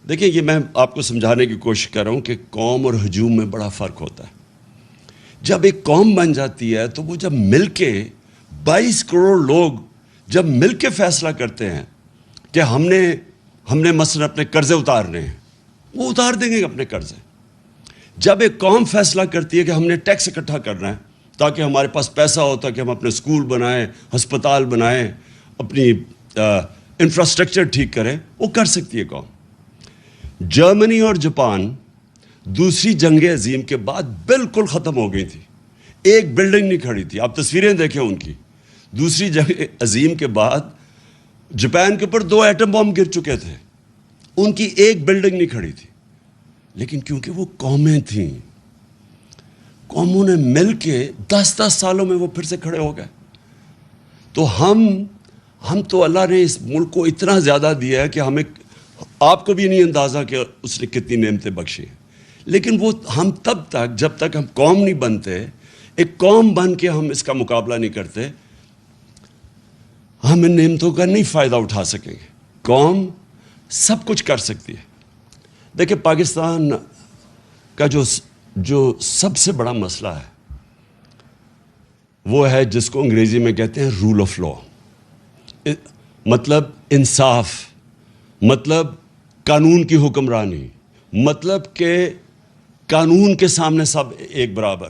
دیکھیں یہ میں آپ کو سمجھانے کی کوشش کر رہا ہوں کہ قوم اور ہجوم میں بڑا فرق ہوتا ہے. جب ایک قوم بن جاتی ہے تو وہ جب مل کے 22 کروڑ لوگ جب مل کے فیصلہ کرتے ہیں کہ ہم نے مثلا اپنے قرضے اتارنے ہیں، وہ اتار دیں گے اپنے قرضے. جب ایک قوم فیصلہ کرتی ہے کہ ہم نے ٹیکس اکٹھا کرنا ہے تاکہ ہمارے پاس پیسہ ہوتا ہے کہ ہم اپنے اسکول بنائیں، ہسپتال بنائیں، اپنی انفراسٹرکچر ٹھیک کریں، وہ کر سکتی ہے قوم. جرمنی اور جاپان دوسری جنگ عظیم کے بعد بالکل ختم ہو گئی تھی، ایک بلڈنگ نہیں کھڑی تھی. آپ تصویریں دیکھیں ان کی. دوسری جنگ عظیم کے بعد جاپان کے اوپر 2 ایٹم بم گر چکے تھے، ان کی ایک بلڈنگ نہیں کھڑی تھی. لیکن کیونکہ وہ قومیں تھیں، قوموں نے مل کے 10 سالوں میں وہ پھر سے کھڑے ہو گئے. تو ہم تو اللہ نے اس ملک کو اتنا زیادہ دیا ہے کہ ہمیں آپ کو بھی نہیں اندازہ کہ اس نے کتنی نعمتیں بخشی ہیں. لیکن وہ ہم تب تک جب تک ہم قوم نہیں بنتے، ایک قوم بن کے ہم اس کا مقابلہ نہیں کرتے، ہم ان نعمتوں کا نہیں فائدہ اٹھا سکیں گے. قوم سب کچھ کر سکتی ہے. دیکھیں پاکستان کا جو سب سے بڑا مسئلہ ہے وہ ہے جس کو انگریزی میں کہتے ہیں رول آف لا، مطلب انصاف، مطلب قانون کی حکمرانی، مطلب کہ قانون کے سامنے سب ایک برابر.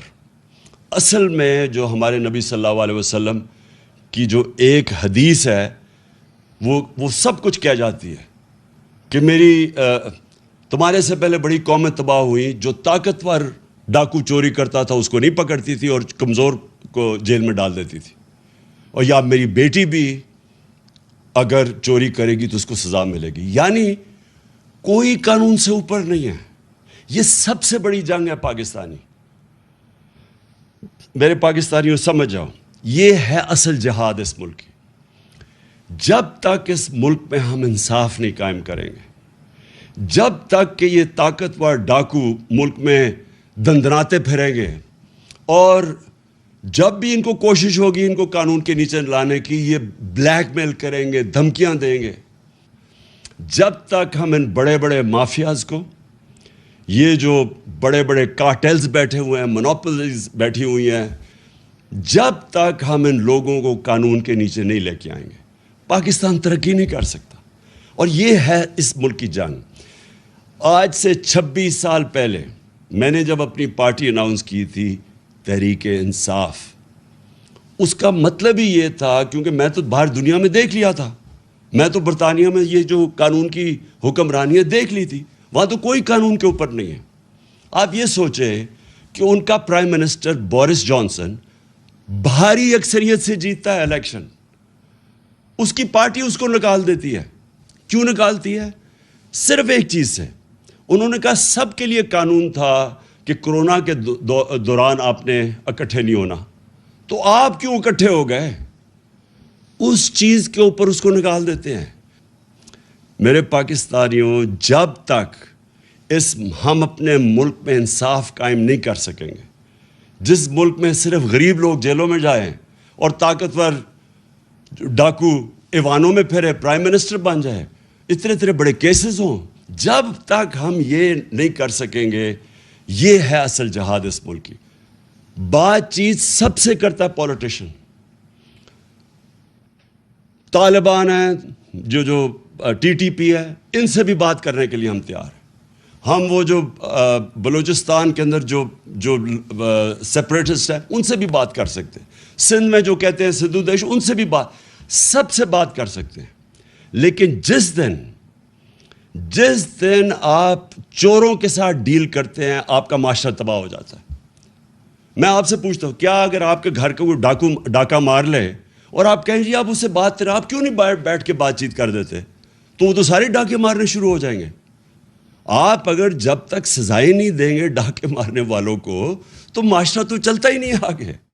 اصل میں جو ہمارے نبی صلی اللہ علیہ وسلم کی جو ایک حدیث ہے وہ سب کچھ کہہ جاتی ہے کہ تمہارے سے پہلے بڑی قومیں تباہ ہوئیں، جو طاقتور ڈاکو چوری کرتا تھا اس کو نہیں پکڑتی تھی اور کمزور کو جیل میں ڈال دیتی تھی، اور یا میری بیٹی بھی اگر چوری کرے گی تو اس کو سزا ملے گی. یعنی کوئی قانون سے اوپر نہیں ہے. یہ سب سے بڑی جنگ ہے پاکستانی. میرے پاکستانیوں سمجھ جاؤ، یہ ہے اصل جہاد اس ملک کی. جب تک اس ملک میں ہم انصاف نہیں قائم کریں گے، جب تک کہ یہ طاقتور ڈاکو ملک میں دندناتے پھریں گے، اور جب بھی ان کو کوشش ہوگی ان کو قانون کے نیچے لانے کی، یہ بلیک میل کریں گے، دھمکیاں دیں گے. جب تک ہم ان بڑے بڑے مافیاز کو، یہ جو بڑے بڑے کارٹیلز بیٹھے ہوئے ہیں، مونوپولیز بیٹھی ہوئی ہیں، جب تک ہم ان لوگوں کو قانون کے نیچے نہیں لے کے آئیں گے، پاکستان ترقی نہیں کر سکتا. اور یہ ہے اس ملک کی جنگ. آج سے 26 سال پہلے میں نے جب اپنی پارٹی اناؤنس کی تھی تحریک انصاف، اس کا مطلب ہی یہ تھا، کیونکہ میں تو باہر دنیا میں دیکھ لیا تھا، میں تو برطانیہ میں یہ جو قانون کی حکمرانیت دیکھ لی تھی، وہاں تو کوئی قانون کے اوپر نہیں ہے. آپ یہ سوچیں کہ ان کا پرائم منسٹر بورس جانسن بھاری اکثریت سے جیتتا ہے الیکشن، اس کی پارٹی اس کو نکال دیتی ہے. کیوں نکالتی ہے؟ صرف ایک چیز سے. انہوں نے کہا سب کے لیے قانون تھا کہ کرونا کے دوران آپ نے اکٹھے نہیں ہونا، تو آپ کیوں اکٹھے ہو گئے؟ اس چیز کے اوپر اس کو نکال دیتے ہیں. میرے پاکستانیوں، جب تک ہم اپنے ملک میں انصاف قائم نہیں کر سکیں گے، جس ملک میں صرف غریب لوگ جیلوں میں جائیں اور طاقتور ڈاکو ایوانوں میں پھرے، پرائم منسٹر بن جائے، اتنے بڑے کیسز ہوں، جب تک ہم یہ نہیں کر سکیں گے، یہ ہے اصل جہاد اس ملک کی. بات چیت سب سے کرتا ہے پولیٹیشین. طالبان ہیں، جو TTP ہے، ان سے بھی بات کرنے کے لیے ہم تیار ہیں. ہم وہ جو بلوچستان کے اندر جو سیپریٹسٹ ہیں ان سے بھی بات کر سکتے ہیں. سندھ میں جو کہتے ہیں سندھو دیش، ان سے بھی سب سے بات کر سکتے ہیں. لیکن جس دن آپ چوروں کے ساتھ ڈیل کرتے ہیں، آپ کا معاشرہ تباہ ہو جاتا ہے. میں آپ سے پوچھتا ہوں، کیا اگر آپ کے گھر کا کوئی ڈاکہ مار لے اور آپ کہیں جی آپ اس سے بات کریں، آپ کیوں نہیں بیٹھ کے بات چیت کر دیتے؟ تو وہ تو سارے ڈاکے مارنے شروع ہو جائیں گے. آپ اگر جب تک سزائیں نہیں دیں گے ڈاکے مارنے والوں کو، تو معاشرہ تو چلتا ہی نہیں آگے.